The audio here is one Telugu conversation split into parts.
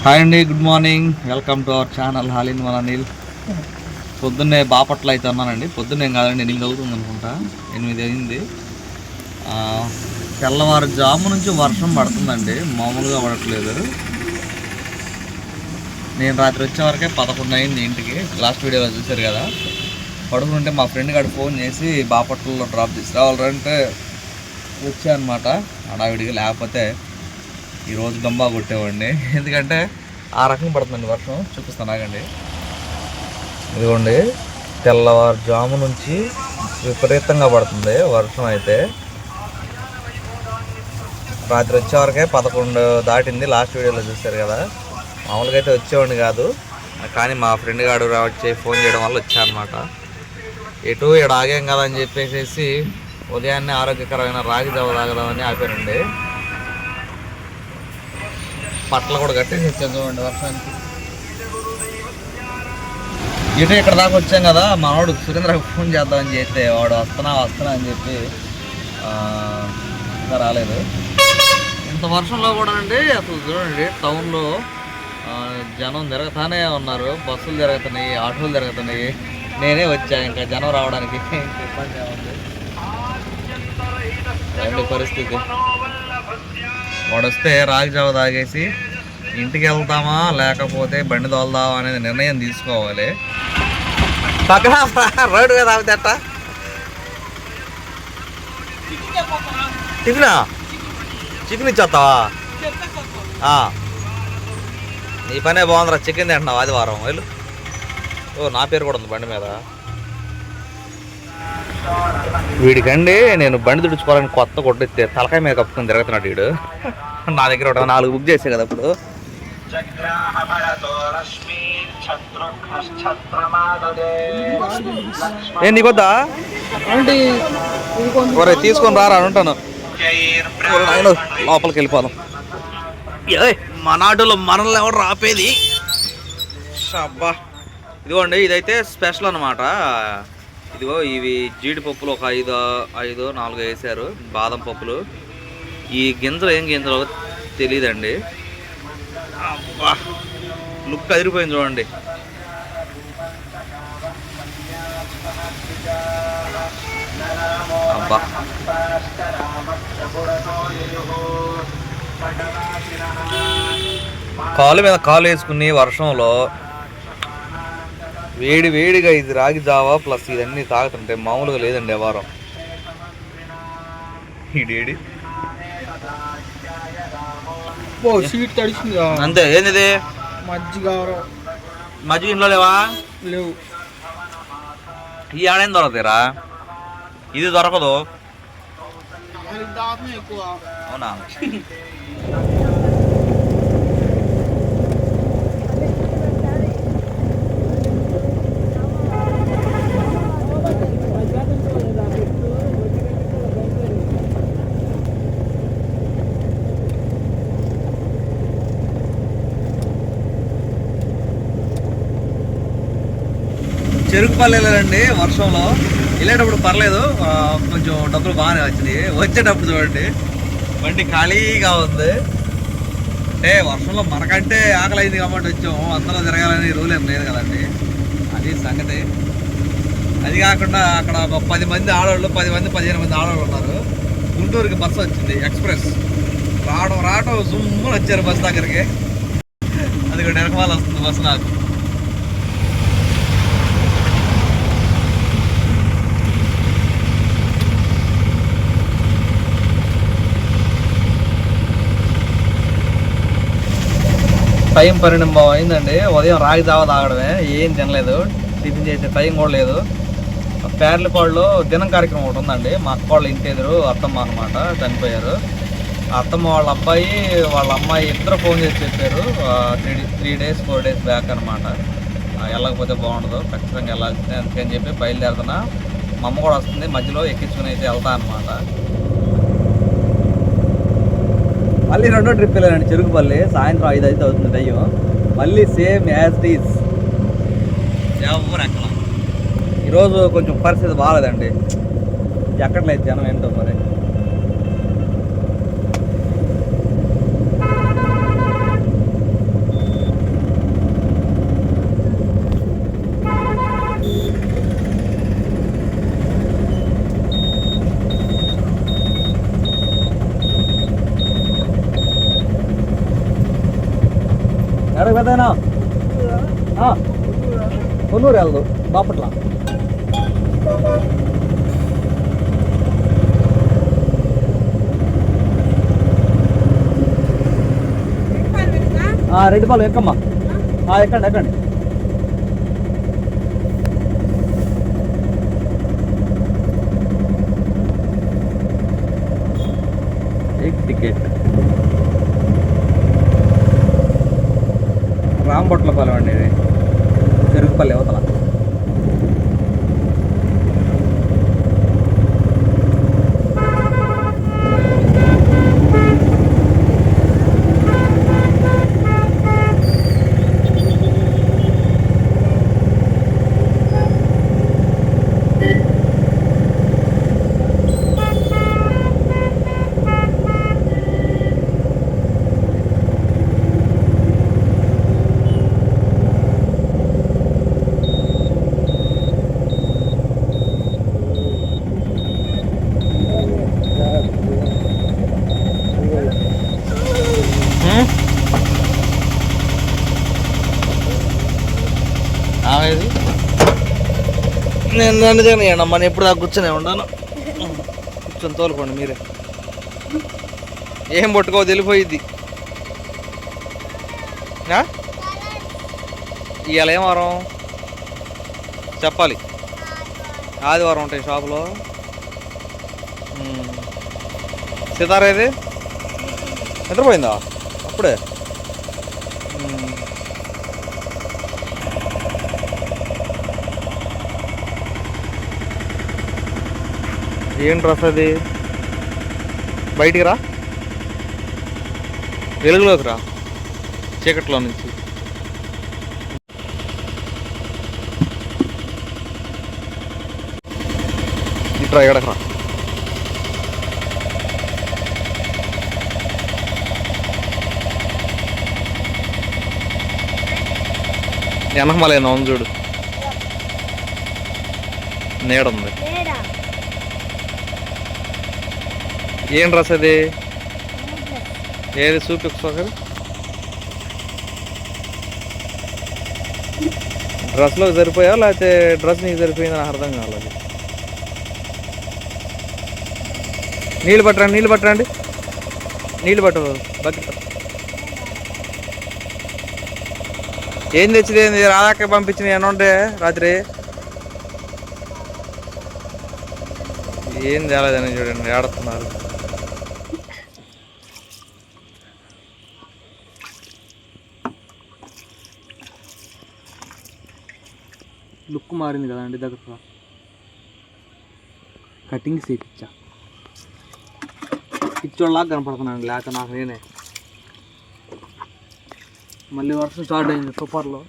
హాయ్ అండి, good morning. Welcome to our channel హాలిన్ మన నీల్. పొద్దున్నే బాపట్ల అయితే ఉన్నానండి. పొద్దున్నే కాదండి, 8 అవుతుంది అనుకుంటా, 8 అయింది. తెల్లవారుజాము నుంచి వర్షం పడుతుందండి, మామూలుగా పడట్లేదు. నేను రాత్రి వచ్చే వరకే 11 అయింది ఇంటికి. లాస్ట్ వీడియోలో చూశారు కదా. పడుకుంటే మా ఫ్రెండ్ గారు ఫోన్ చేసి బాపట్లలో డ్రాప్ చేసి రావాలంటే వచ్చా అనమాట హడావిడిగా. లేకపోతే ఈరోజు గంబా కొట్టేవాడిని, ఎందుకంటే ఆ రకం పడుతుందండి వర్షం. చూపిస్తాను ఆగండి. ఇదిగోండి, తెల్లవారుజాము నుంచి విపరీతంగా పడుతుంది వర్షం. అయితే రాత్రి వచ్చేవరకే 11 దాటింది, లాస్ట్ వీడియోలో చూశారు కదా. మామూలుగా అయితే వచ్చేవాడిని కాదు, కానీ మా ఫ్రెండ్ గారు వచ్చి ఫోన్ చేయడం వల్ల వచ్చానమాట. ఎటు ఇక్కడ ఆగాం కదా అని చెప్పేసి ఉదయాన్నే ఆరోగ్యకరమైన రాగి జావ తాగదామని ఆపానండి. పట్ల కూడా కట్టేసి వచ్చాను చూడండి వర్షానికి. ఇటు ఇక్కడ దాకా వచ్చాం కదా, మనవాడు సురేంద్రకు ఫోన్ చేద్దామని చేస్తే వాడు వస్తున్నా అని చెప్పి ఇంకా రాలేదు. ఇంత వర్షంలో కూడా అండి అసలు చూడండి, టౌన్లో జనం తిరుగుతానే ఉన్నారు, బస్సులు తిరుగుతున్నాయి, ఆటోలు తిరుగుతున్నాయి. నేనే వచ్చా, ఇంకా జనం రావడానికి ఇబ్బంది ఉంది పరిస్థితి. వాడు వస్తే రాగి జావ తాగేసి ఇంటికి వెళ్తామా లేకపోతే బండి తోలుదామా అనేది నిర్ణయం తీసుకోవాలి. పక్కన రోడ్డు మీద ఆగుతేట టిఫినా చికెన్ ఇచ్చేస్తావా? నీ పనే బాగుందిరా, చికెన్ తింటున్నావు ఆదివారం వెళ్ళు. ఓ, నా పేరు కూడా ఉంది బండి మీద. వీడికండి నేను బండి తుడుచుకోవాలని కొత్త కొట్టిస్తే తలకాయ మీద కప్పుకొని తిరుగుతున్నాడు వీడు. నా దగ్గర ఒక 4 బుక్ చేసే కదా అప్పుడు. ఏం నీకొద్దా ఒరే, తీసుకొని రారా అంటాను. లోపలికి వెళ్ళిపోదాం. మన ఆటోలో మనల్ని ఎవరు రాపేది? అబ్బా, ఇదిగోండి, ఇదైతే స్పెషల్ అనమాట. ఇదిగో ఇవి జీడిపప్పులు ఒక 4 వేసారు, బాదం పప్పులు. ఈ గింజలు ఏం గింజలు తెలియదండి. అబ్బా, లుక్ అదిరిపోయింది చూడండి. అబ్బా, కాలు మీద కాలు వేసుకుని వర్షంలో వేడిగా ఇది రాగి జావా ప్లస్ ఇదన్నీ తాగుతుంటే మామూలుగా లేదండి వారం. ఇడేడి అంతే. ఏంది మజ్జిగ ఇంట్లో లేవా? లేవు. ఈ ఆడేం దొరకతారా? ఇది దొరకదు. అవునా? చెరుకుపల్లి వెళ్ళాలండి వర్షంలో. వెళ్ళేటప్పుడు పర్లేదు, కొంచెం డబ్బులు బాగానే వచ్చినాయి. వచ్చేటప్పుడు చూడండి బండి ఖాళీగా ఉంది. అంటే వర్షంలో మనకంటే ఆకలి అయింది కాబట్టి వచ్చాము, అందరూ తిరగాలని రూల్ ఏం లేదు కదండి, అది సంగతి. అది కాకుండా అక్కడ ఒక 10 మంది ఆడవాళ్ళు, 15 మంది ఆడవాళ్ళు ఉన్నారు. గుంటూరుకి బస్సు వచ్చింది ఎక్స్ప్రెస్. రావడం జుమ్ముని వచ్చారు బస్సు దగ్గరికి. అది కూడా వెనకమాల వస్తుంది బస్సు నాకు. టైం 12 అయిందండి. ఉదయం రాగి జావ తాగడమే, ఏం తినలేదు, టిఫిన్ చేసే టైం కూడా లేదు. పేర్లపాడులో దినం కార్యక్రమం ఒకటి ఉందండి. మా అక్క వాళ్ళ ఇంటి ఎదురు అత్తమ్మ అనమాట, చనిపోయారు. అత్తమ్మ వాళ్ళ అబ్బాయి వాళ్ళ అమ్మాయి ఇద్దరు ఫోన్ చేసి చెప్పారు 3 days 4 days బ్యాక్ అనమాట. వెళ్ళకపోతే బాగుండదు, ఖచ్చితంగా వెళ్ళాల్సిందే, అందుకని చెప్పి బయలుదేరుతున్నా. మా అమ్మ కూడా వస్తుంది, మధ్యలో ఎక్కించుకుని అయితే వెళ్తా అనమాట. మళ్ళీ 2వ ట్రిప్ వెళ్ళానండి చెరుకుపల్లి. సాయంత్రం 5 అయితే అవుతుంది టైం. మళ్ళీ సేమ్ యాజ్ ఇట్ ఈజ్ ఎవరు ఎక్కడ. ఈరోజు కొంచెం పరిస్థితి బాగాలేదండి, ఎక్కట్లేదు జనం ఏంటో మరి. అదేనా కొన్నూరు వెళ్దు బాపట్ల. రెడ్డిపాలెం ఎక్కమ్మా, ఎక్కండి ఎక్కండి. టికెట్ రాంబొట్లపాలెం అండి, ఇది చెరుకుపల్లి అవతల. నేను దాన్ని తినేయండి అమ్మ, నేను ఎప్పుడు దాకా కూర్చొని ఉన్నాను. కూర్చొని తోలుకోండి మీరే, ఏం పట్టుకో తెలిపోయిద్ది. ఇవాళ ఏం వారం చెప్పాలి, ఆదివారం ఉంటాయి షాపులో. సితారా ఇది నిద్రపోయిందా అప్పుడే? ఏం డ్రెస్ అది? బయటికి రా, వెలుగులోకి రా, చీకట్లో నుంచి. ఇట్రా ఎక్కడికి రా. వెనకమలేనా ఉంది చూడు, నీడ ఉంది. ఏం డ్రెస్ అది? ఏది చూపి ఒకసారి. డ్రెస్లో సరిపోయా లేకపోతే డ్రెస్ నీకు సరిపోయింది? నాకు అర్థం కాలేదు. నీళ్ళు పట్టరండి, నీళ్ళు పట్టరండి, నీళ్ళు పట్టు బకెట్. ఏం తెచ్చింది? ఏంది రాధాక పంపించింది ఏమన్నా ఉంటే రాత్రి? ఏం తేలేదని చూడండి, ఏడుతున్నారు. లుక్ మారింది కదండి, దగ్గర కటింగ్ సీట్ ఇచ్చా, పిచ్చోళ్ళలాగా కనపడుతున్నాను. లేక నాకు నేనే మళ్ళీ వర్షం స్టార్ట్ అయింది సూపర్లో.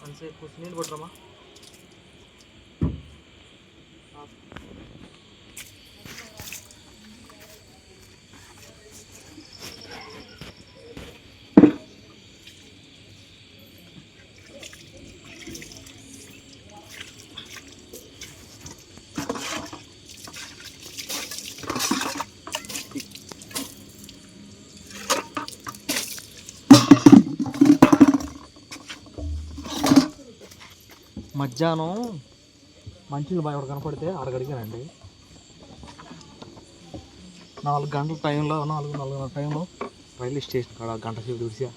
అంతసేపు నీళ్ళు పట్టరమ్మా. మధ్యాహ్నం మంచిగా బాగా ఎవరు కనపడితే అడగడిగానండి. 4 గంటల టైంలో, 4:30 టైంలో రైల్వే స్టేషన్ కాడ గంట సేపు చూసా.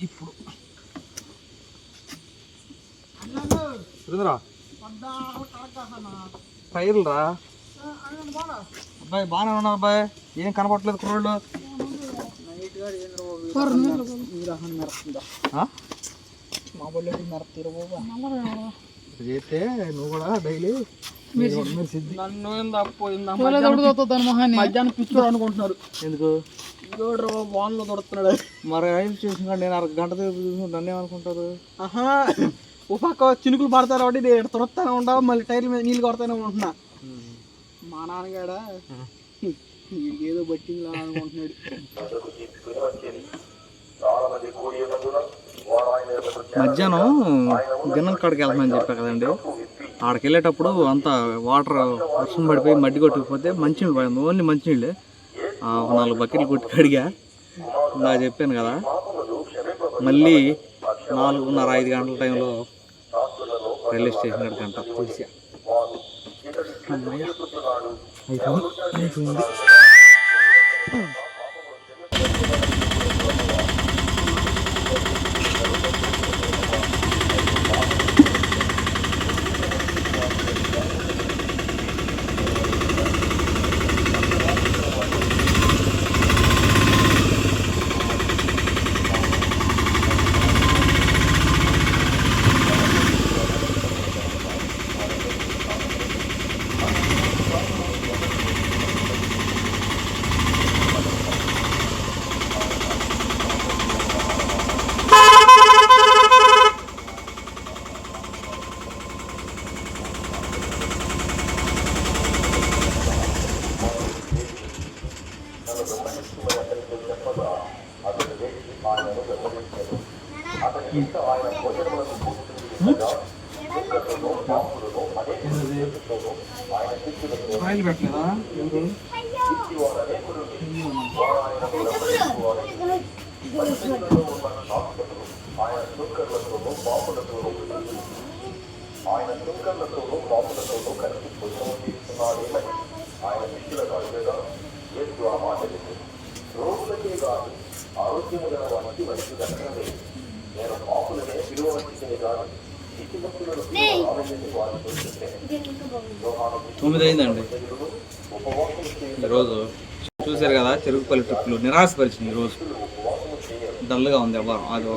ఇప్పుడు టైర్లు రా అబ్బాయి, బాగానే ఉన్నారు అబ్బాయి, ఏం కనపడలేదు కుర్రోళ్ళు. చేస్తే నువ్వు కూడా డైలీ మధ్యాహ్నం పిచ్చోడు అనుకుంటున్నారు. ఎందుకు వాన్లో దొడుతున్నాడు మరి రైల్వే స్టేషన్ కాడ నేను 1 గంట చూసుకుంటే నన్ను ఏమనుకుంటారు? ఓ పక్క చినుకులు పడతారు కాబట్టి నేను తురస్తానే ఉండవు, మళ్ళీ టైర్ల మీద నీళ్ళు కొడతానే ఉంటున్నా. మా నాన్నగాడ ఏదో బట్టింగ్ అనుకుంటున్నాడు. మధ్యాహ్నం గిన్నెల కాడికి వెళ్తామని చెప్పా కదండి, ఆడికి వెళ్ళేటప్పుడు అంతా వాటర్ వర్షం పడిపోయి మడ్డి కొట్టుకుపోతే మంచినీళ్ళు పడింది, ఓన్లీ మంచినీళ్ళే. ఒక 4 బకెట్లు కొట్టి కడిగా, ఇందా చెప్పాను కదా. మళ్ళీ 4:30-5 గంటల టైంలో రైల్వే స్టేషన్ కాడికి గంట తెలిసి అయిపోయింది. ఆయిల్ పెట్టలేదా? తొమ్మిది అయిందండి ఈరోజు. చూశారు కదా చెరుకుపల్లి ట్రిప్లు నిరాశపరిచింది. ఈరోజు డల్గా ఉంది వ్యవహారం. అది